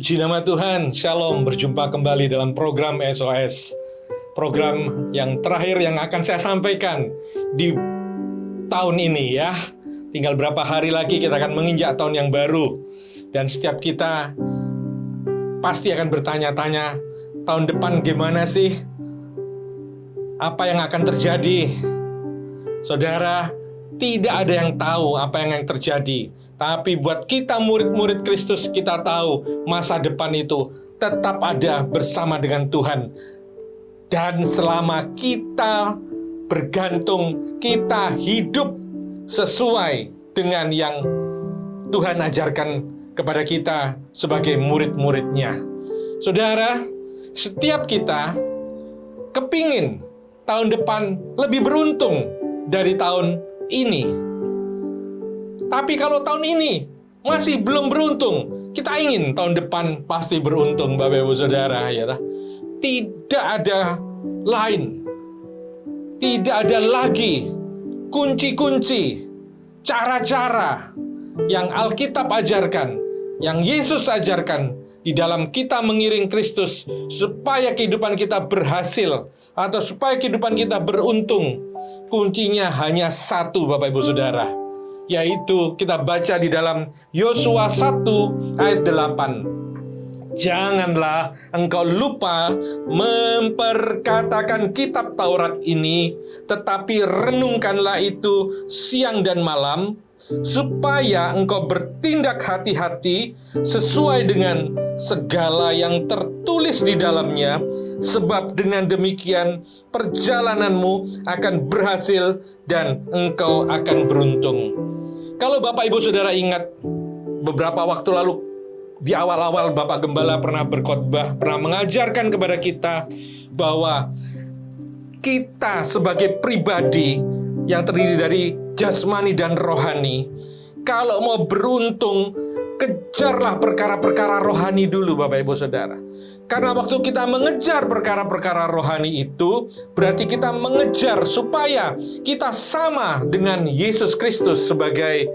Puji nama Tuhan, Shalom, berjumpa kembali dalam program SOS. Program yang terakhir yang akan saya sampaikan di tahun ini ya. Tinggal berapa hari lagi kita akan menginjak tahun yang baru. Dan setiap kita pasti akan bertanya-tanya, tahun depan gimana sih? Apa yang akan terjadi? Saudara, tidak ada yang tahu apa yang terjadi. Tapi buat kita murid-murid Kristus, kita tahu masa depan itu tetap ada bersama dengan Tuhan. Dan selama kita bergantung, kita hidup sesuai dengan yang Tuhan ajarkan kepada kita sebagai murid-muridnya. Saudara, setiap kita kepingin tahun depan lebih beruntung dari tahun ini. Tapi kalau tahun ini masih belum beruntung, kita ingin tahun depan pasti beruntung, Bapak Ibu Saudara, ya. Tidak ada lain, tidak ada lagi kunci-kunci, cara-cara yang Alkitab ajarkan, yang Yesus ajarkan di dalam kita mengiring Kristus supaya kehidupan kita berhasil atau supaya kehidupan kita beruntung. Kuncinya hanya satu, Bapak Ibu Saudara, yaitu kita baca di dalam Yosua 1 ayat 8. Janganlah engkau lupa memperkatakan kitab Taurat ini, tetapi renungkanlah itu siang dan malam, supaya engkau bertindak hati-hati sesuai dengan segala yang tertulis di dalamnya, sebab dengan demikian perjalananmu akan berhasil dan engkau akan beruntung. Kalau Bapak Ibu Saudara ingat, beberapa waktu lalu di awal-awal Bapak Gembala pernah berkhotbah, pernah mengajarkan kepada kita bahwa kita sebagai pribadi yang terdiri dari jasmani dan rohani, kalau mau beruntung, kejarlah perkara-perkara rohani dulu, Bapak Ibu Saudara. Karena waktu kita mengejar perkara-perkara rohani itu, berarti kita mengejar supaya kita sama dengan Yesus Kristus sebagai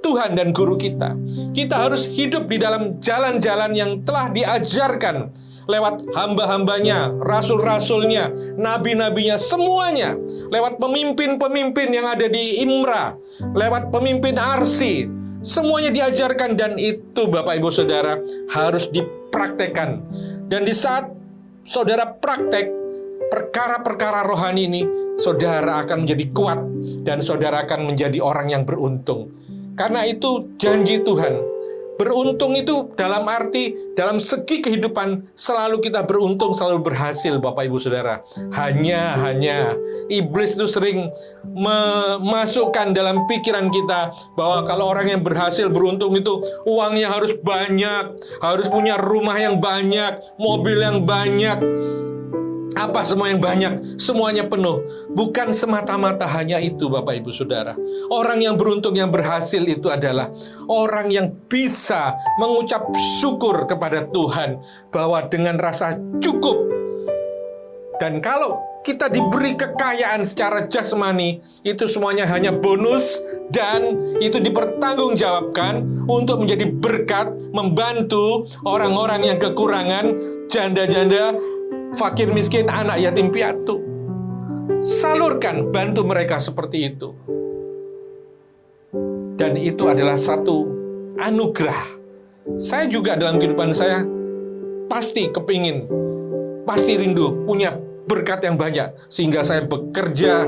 Tuhan dan Guru kita. Kita harus hidup di dalam jalan-jalan yang telah diajarkan lewat hamba-hambanya, rasul-rasulnya, nabi-nabinya, semuanya. Lewat pemimpin-pemimpin yang ada di Imra, lewat pemimpin Arsi. Semuanya diajarkan, dan itu Bapak Ibu Saudara harus dipraktekkan. Dan di saat saudara praktek perkara-perkara rohani ini, saudara akan menjadi kuat dan saudara akan menjadi orang yang beruntung. Karena itu janji Tuhan. Beruntung itu dalam arti, dalam segi kehidupan selalu kita beruntung, selalu berhasil, Bapak Ibu Saudara. Hanya iblis itu sering memasukkan dalam pikiran kita bahwa kalau orang yang berhasil beruntung itu uangnya harus banyak, harus punya rumah yang banyak, mobil yang banyak, apa semua yang banyak, semuanya penuh. Bukan semata-mata hanya itu, Bapak Ibu Saudara. Orang yang beruntung, yang berhasil itu adalah orang yang bisa mengucap syukur kepada Tuhan bahwa dengan rasa cukup. Dan kalau kita diberi kekayaan secara jasmani, itu semuanya hanya bonus, dan itu dipertanggungjawabkan untuk menjadi berkat, membantu orang-orang yang kekurangan, janda-janda, fakir miskin, anak yatim piatu. Salurkan, bantu mereka seperti itu. Dan itu adalah satu anugerah. Saya juga dalam kehidupan saya pasti kepingin, pasti rindu punya berkat yang banyak, sehingga saya bekerja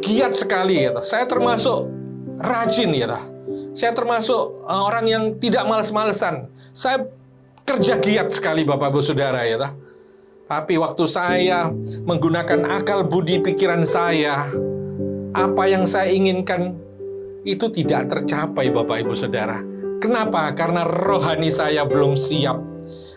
giat sekali ya. Saya termasuk rajin ya. Saya termasuk orang yang tidak malas-malesan. Saya kerja giat sekali, Bapak Ibu Saudara ya. Tapi waktu saya menggunakan akal budi pikiran saya, apa yang saya inginkan itu tidak tercapai, Bapak Ibu Saudara. Kenapa? Karena rohani saya belum siap.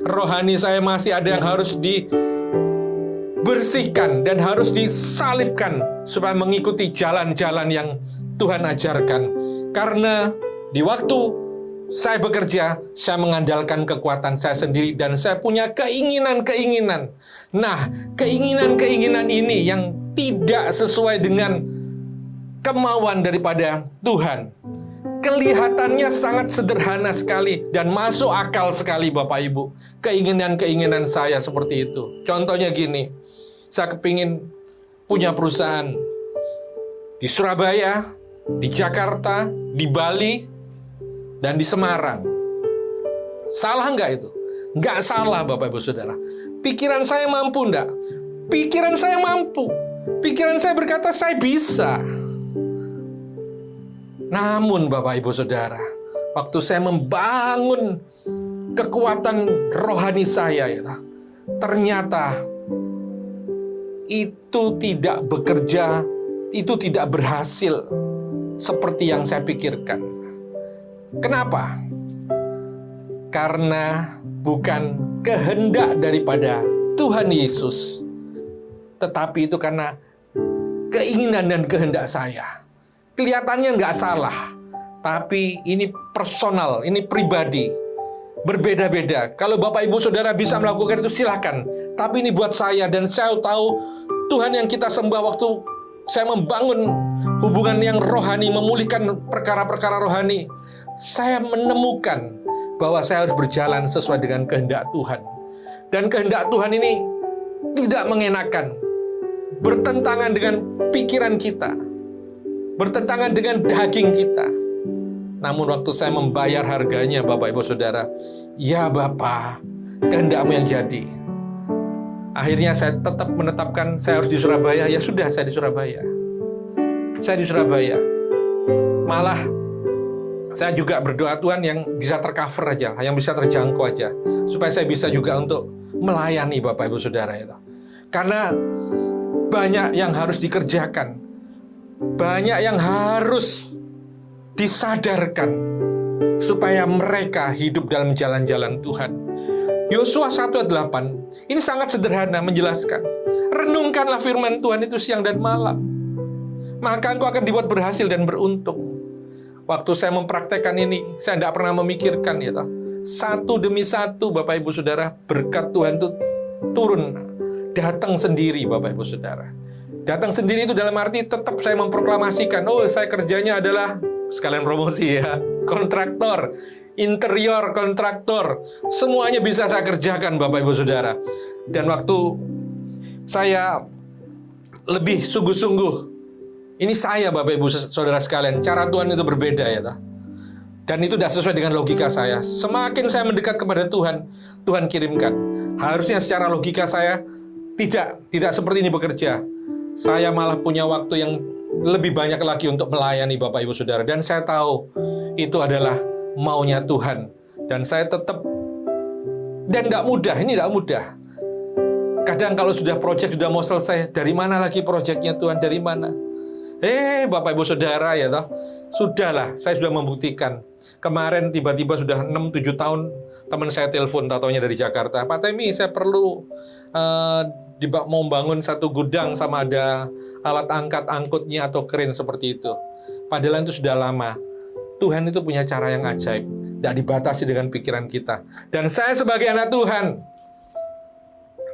Rohani saya masih ada yang harus dibersihkan dan harus disalibkan supaya mengikuti jalan-jalan yang Tuhan ajarkan. Karena di waktu saya bekerja, saya mengandalkan kekuatan saya sendiri dan saya punya keinginan-keinginan. Nah, keinginan-keinginan ini yang tidak sesuai dengan kemauan daripada Tuhan. kelihatannya sangat sederhana sekali dan masuk akal sekali Bapak Ibu. Keinginan-keinginan saya seperti itu. Contohnya gini, saya kepingin punya perusahaan di Surabaya, di Jakarta, di Bali, dan di Semarang. Salah nggak itu? Nggak salah Bapak Ibu Saudara. Pikiran saya mampu nggak? Pikiran saya mampu. Pikiran saya berkata saya bisa. Namun Bapak Ibu Saudara, waktu saya membangun kekuatan rohani saya, ternyata itu tidak bekerja, itu tidak berhasil seperti yang saya pikirkan. Kenapa? Karena bukan kehendak daripada Tuhan Yesus, tetapi itu karena keinginan dan kehendak saya. Kelihatannya nggak salah, tapi ini personal, ini pribadi, berbeda-beda. Kalau Bapak Ibu Saudara bisa melakukan itu silahkan, tapi ini buat saya, dan saya tahu Tuhan yang kita sembah waktu saya membangun hubungan yang rohani, memulihkan perkara-perkara rohani, saya menemukan bahwa saya harus berjalan sesuai dengan kehendak Tuhan. Dan kehendak Tuhan ini tidak mengenakan, bertentangan dengan pikiran kita, bertentangan dengan daging kita. Namun waktu saya membayar harganya Bapak Ibu Saudara, ya Bapa, kehendak-Mu yang jadi. Akhirnya saya tetap menetapkan saya harus di Surabaya. Ya sudah, saya di Surabaya. Saya di Surabaya. Malah saya juga berdoa Tuhan yang bisa tercover aja, yang bisa terjangkau aja, supaya saya bisa juga untuk melayani Bapak Ibu Saudara itu. Karena banyak yang harus dikerjakan, banyak yang harus disadarkan supaya mereka hidup dalam jalan-jalan Tuhan. Yosua 1:8 ini sangat sederhana menjelaskan. Renungkanlah firman Tuhan itu siang dan malam, maka engkau akan dibuat berhasil dan beruntung. Waktu saya mempraktekkan ini, saya tidak pernah memikirkan satu demi satu Bapak Ibu Saudara, berkat Tuhan itu turun, datang sendiri Bapak Ibu Saudara. Datang sendiri itu dalam arti tetap saya memproklamasikan, saya kerjanya adalah, sekalian promosi ya, kontraktor, interior kontraktor, semuanya bisa saya kerjakan Bapak Ibu Saudara. Dan waktu saya lebih sungguh-sungguh, ini saya Bapak Ibu Saudara sekalian, cara Tuhan itu berbeda ya. Dan itu tidak sesuai dengan logika saya. Semakin saya mendekat kepada Tuhan, Tuhan kirimkan. Harusnya secara logika saya tidak seperti ini bekerja. Saya malah punya waktu yang lebih banyak lagi untuk melayani Bapak Ibu Saudara. Dan saya tahu itu adalah maunya Tuhan. Dan saya tetap, dan tidak mudah, ini tidak mudah. Kadang kalau sudah proyek sudah mau selesai, dari mana lagi proyeknya Tuhan, dari mana? Bapak Ibu Saudara ya toh, sudahlah, saya sudah membuktikan. Kemarin tiba-tiba sudah 6-7 tahun teman saya telepon, taunya dari Jakarta, Pak Temi, saya perlu mau bangun satu gudang sama ada alat angkutnya atau keren seperti itu. Padahal itu sudah lama. Tuhan itu punya cara yang ajaib, tidak dibatasi dengan pikiran kita. Dan saya sebagai anak Tuhan,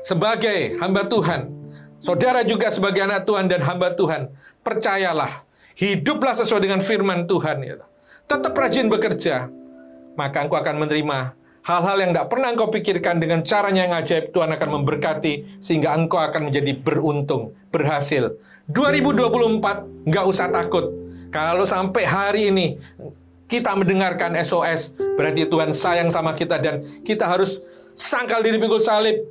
sebagai hamba Tuhan, saudara juga sebagai anak Tuhan dan hamba Tuhan, percayalah, hiduplah sesuai dengan firman Tuhan. Tetap rajin bekerja, maka engkau akan menerima hal-hal yang tidak pernah engkau pikirkan. Dengan caranya yang ajaib, Tuhan akan memberkati, sehingga engkau akan menjadi beruntung, berhasil. 2024, nggak usah takut. Kalau sampai hari ini kita mendengarkan SOS, berarti Tuhan sayang sama kita, dan kita harus sangkal diri pikul salib,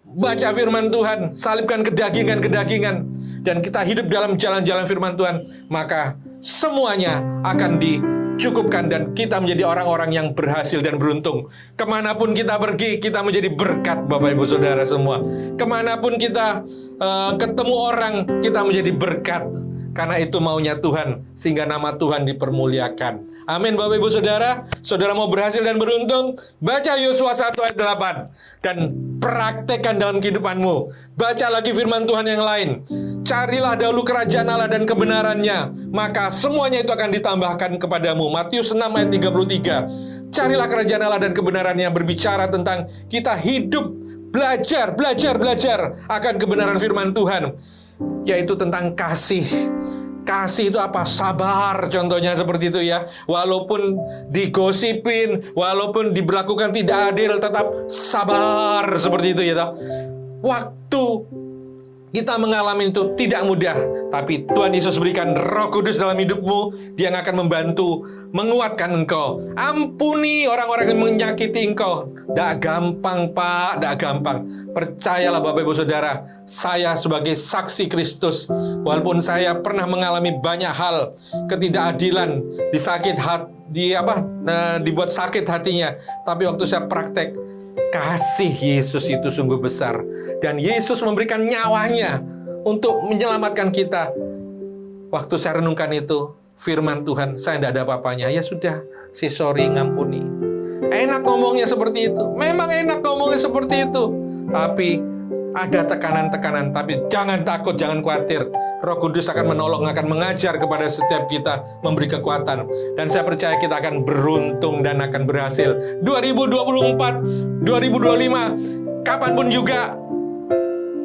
baca firman Tuhan, salibkan kedagingan-kedagingan, dan kita hidup dalam jalan-jalan firman Tuhan, maka semuanya akan dicukupkan dan kita menjadi orang-orang yang berhasil dan beruntung. Kemanapun kita pergi, kita menjadi berkat Bapak Ibu Saudara semua. Kemanapun kita ketemu orang, kita menjadi berkat. Karena itu maunya Tuhan, sehingga nama Tuhan dipermuliakan. Amin Bapak Ibu Saudara. Saudara mau berhasil dan beruntung, baca Yosua 1:8 dan praktekkan dalam kehidupanmu. Baca lagi firman Tuhan yang lain. Carilah dahulu kerajaan Allah dan kebenarannya, maka semuanya itu akan ditambahkan kepadamu. Matius 6:33. Carilah kerajaan Allah dan kebenarannya, berbicara tentang kita hidup, belajar akan kebenaran firman Tuhan, yaitu tentang kasih, Kasih itu apa? Sabar, contohnya seperti itu ya. Walaupun digosipin, walaupun diberlakukan tidak adil, tetap sabar seperti itu ya toh. Waktu kita mengalami itu tidak mudah, tapi Tuhan Yesus berikan Roh Kudus dalam hidupmu. Dia yang akan membantu menguatkan engkau. Ampuni orang-orang yang menyakiti engkau. Tidak gampang, Pak, tidak gampang. Percayalah Bapak Ibu Saudara, saya sebagai saksi Kristus, walaupun saya pernah mengalami banyak hal ketidakadilan, dibuat sakit hatinya, tapi waktu saya praktek, kasih Yesus itu sungguh besar. Dan Yesus memberikan nyawanya untuk menyelamatkan kita. Waktu saya renungkan itu, firman Tuhan, saya tidak ada apa-apanya. Ya sudah, sorry, ngampuni. Enak ngomongnya seperti itu. Memang enak ngomongnya seperti itu. Tapi ada tekanan-tekanan. Tapi jangan takut, jangan khawatir. Roh Kudus akan menolong, akan mengajar kepada setiap kita, memberi kekuatan. Dan saya percaya kita akan beruntung dan akan berhasil. 2024, 2025, kapanpun juga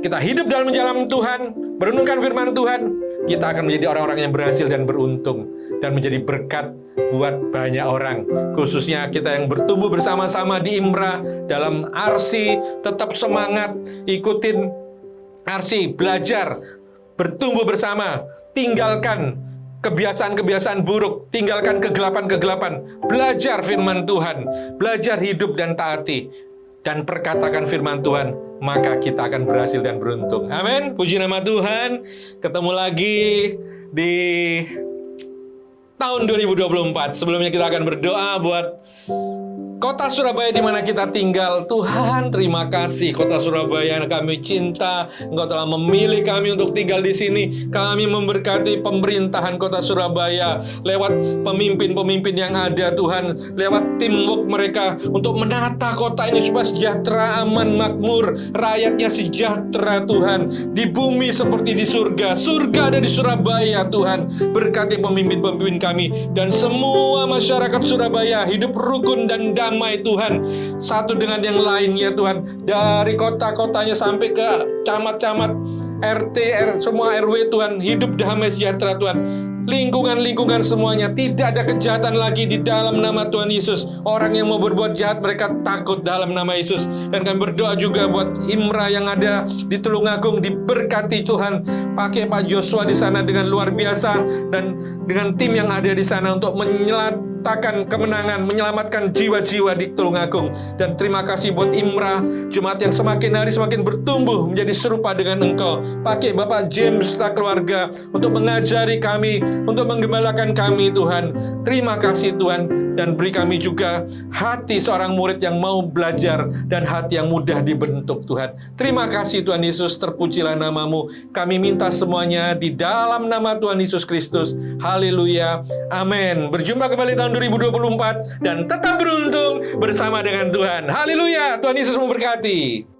kita hidup dalam jalan Tuhan, merenungkan firman Tuhan, kita akan menjadi orang-orang yang berhasil dan beruntung. Dan menjadi berkat buat banyak orang. Khususnya kita yang bertumbuh bersama-sama di Imra, dalam Arsi, tetap semangat, ikutin Arsi, belajar, bertumbuh bersama, tinggalkan kebiasaan-kebiasaan buruk, tinggalkan kegelapan-kegelapan, belajar firman Tuhan, belajar hidup dan taati, dan perkatakan firman Tuhan, maka kita akan berhasil dan beruntung. Amin. Puji nama Tuhan. Ketemu lagi di tahun 2024. Sebelumnya kita akan berdoa buat Kota Surabaya di mana kita tinggal. Tuhan, terima kasih Kota Surabaya yang kami cinta. Engkau telah memilih kami untuk tinggal di sini. Kami memberkati pemerintahan Kota Surabaya lewat pemimpin-pemimpin yang ada, Tuhan. Lewat teamwork mereka untuk menata kota ini supaya sejahtera, aman, makmur. Rakyatnya sejahtera, Tuhan. Di bumi seperti di surga. Surga ada di Surabaya, Tuhan. Berkati pemimpin-pemimpin kami dan semua masyarakat Surabaya hidup rukun dan damai, Tuhan, satu dengan yang lainnya, Tuhan, dari kota-kotanya sampai ke camat-camat, RT, semua RW, Tuhan, hidup damai sejahtera, Tuhan. Lingkungan-lingkungan semuanya tidak ada kejahatan lagi di dalam nama Tuhan Yesus. Orang yang mau berbuat jahat mereka takut dalam nama Yesus. Dan kami berdoa juga buat Imra yang ada di Tulungagung, diberkati Tuhan. Pakai Pak Joshua di sana dengan luar biasa dan dengan tim yang ada di sana untuk menyelamatkan kemenangan, menyelamatkan jiwa-jiwa di Tulungagung. Dan terima kasih buat Imra, jemaat yang semakin hari semakin bertumbuh menjadi serupa dengan Engkau. Pakai Bapak James serta keluarga untuk mengajari kami, untuk menggembalakan kami, Tuhan. Terima kasih, Tuhan. Dan beri kami juga hati seorang murid yang mau belajar dan hati yang mudah dibentuk, Tuhan. Terima kasih, Tuhan Yesus. Terpujilah namamu. Kami minta semuanya di dalam nama Tuhan Yesus Kristus. Haleluya. Amin. Berjumpa kembali tahun 2024 dan tetap beruntung bersama dengan Tuhan. Haleluya. Tuhan Yesus memberkati.